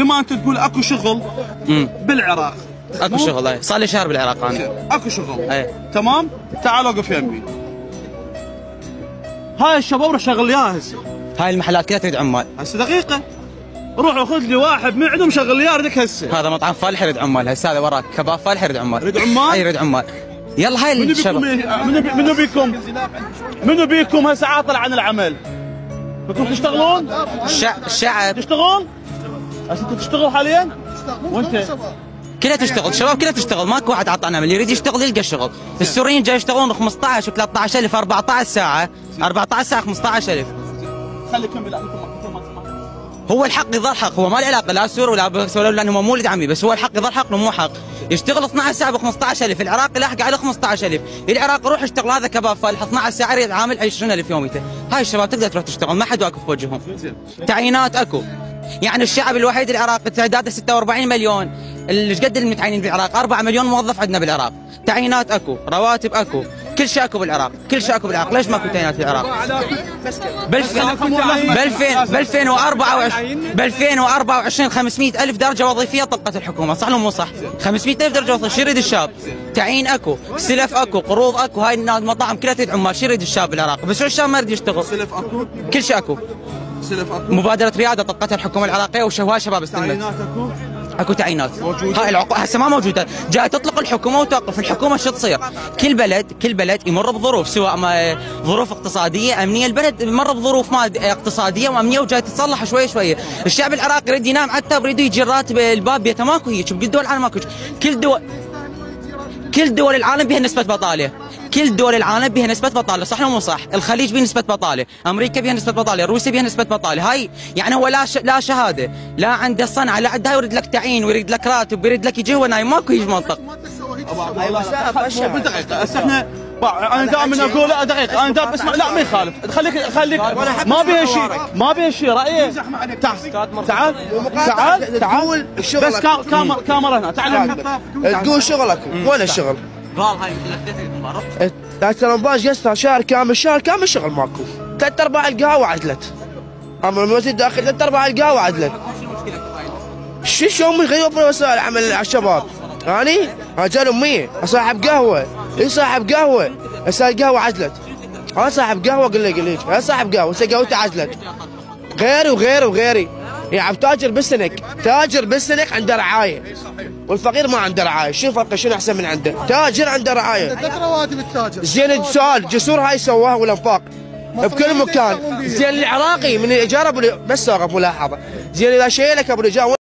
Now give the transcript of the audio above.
بما انت تقول اكو شغل بالعراق. اكو شغل، صار لي شهر بالعراق انا. اكو شغل تمام. تعال وقف يمي. هاي الشباب شغل اياها هسه. هاي المحلات كلها تريد عمال. هسه دقيقة، روح وخذ لي واحد من عندهم شغل اياه ردك هسه. هذا مطعم فالح يريد عمال، هسه هذا وراك كباب فالح يريد عمال. يريد عمال؟ اي يريد عمال. يلا هاي الشباب. منو بيكم هسه عاطل عن العمل؟ بدكم تشتغلون؟ الشعب تشتغل؟ هسه انت تشتغل حاليا؟ وانت؟ كلها تشتغل، الشباب كلها تشتغل، ماكو واحد عاطل عن عمل، يريد يشتغل يلقى شغل. السوريين جاي يشتغلون 15 و13000 14 ساعة، 14 ساعة 15000. خلي كمل. هو الحق يظل حق، هو ما له علاقه لا سوري ولا بسولف لانه هو مولد عمي، بس هو الحق يظل حق مو حق. يشتغل 12 ساعه ب 15000، العراقي لاحق على 15000، العراقي روح اشتغل هذا كباب فالح 12 ساعه يريد عامل 20000 يوميته. هاي الشباب تقدر تروح تشتغل، ما حد واقف بوجههم. تعيينات اكو، يعني الشعب الوحيد العراقي تعداده 46 مليون، اللي قد المتعينين بالعراق 4 مليون موظف عندنا بالعراق. تعيينات اكو، رواتب اكو، كل شيء اكو بالعراق، كل شيء اكو بالعراق. ليش ماكو تعيينات بالعراق؟ ب 2024 500,000 درجه وظيفيه طلقت الحكومه، صح ولا مو صح؟ 500,000 درجه وظيفيه، شو يريد الشاب؟ تعيين اكو، سلف اكو، قروض اكو، هاي المطاعم كلها تريد عمال، شو يريد الشاب بالعراق؟ بس شو الشاب ما يريد يشتغل؟ سلف اكو، كل شيء اكو. سلف اكو، مبادره رياده طلقتها الحكومه العراقيه وشهواها شباب استلمت. تعيينات اكو، اكو تعيينات. هاي العقود هسه ما موجوده، جاي تطلق الحكومه وتوقف الحكومه. شو تصير؟ كل بلد يمر بظروف، سواء ما ظروف اقتصاديه امنيه، البلد يمر بظروف اقتصاديه وامنيه وجاي تتصلح شوي شوي. الشعب العراقي يريد ينام حتى يريد يجي الراتب الباب بيته، ماكو هيك بكل دول العالم ماكو. كل دول العالم بها نسبه بطاله، كل دول العالم بها نسبة بطالة، صح ولا مو صح؟ الخليج بها نسبة بطالة، أمريكا بها نسبة بطالة، روسيا بها نسبة بطالة، هاي يعني هو لا شهادة، لا عنده صنعة، لا عنده، يريد لك تعيين ويريد لك راتب ويريد لك يجي هو نايم، ماكو هيك منطق. دقيقة هسه احنا انا دائما اقول لا دقيقة، انا دائما اسمع لا ما يخالف، خليك ما بيها شيء، ما بيها شيء رأيي. تعال بس كاميرا هنا، تعال تقول شغلك وين الشغل؟ ترى باش يسطا شهر كامل شغل ماكو، 3/4 القهوة عدلت. امر الوزير الداخلي 3/4 القهوة عدلت. شو من غير وسائل عمل على الشباب؟ يعني رجال امي صاحب قهوة، صاحب قهوة، هسه القهوة عدلت. انا صاحب قهوة قل لي انا صاحب قهوة، هسه قهوتي عدلت. غيري يعني تاجر بالسنك عنده رعاية، والفقير ما عنده رعاية. شو الفرق؟ شنو احسن من عنده؟ تاجر عنده رعاية. رواتب التاجر. زين سؤال، جسور هاي سواها والانفاق بكل مكان. زين العراقي من الايجار بس واقف ملاحظة، زين اذا شيلك ابو الايجار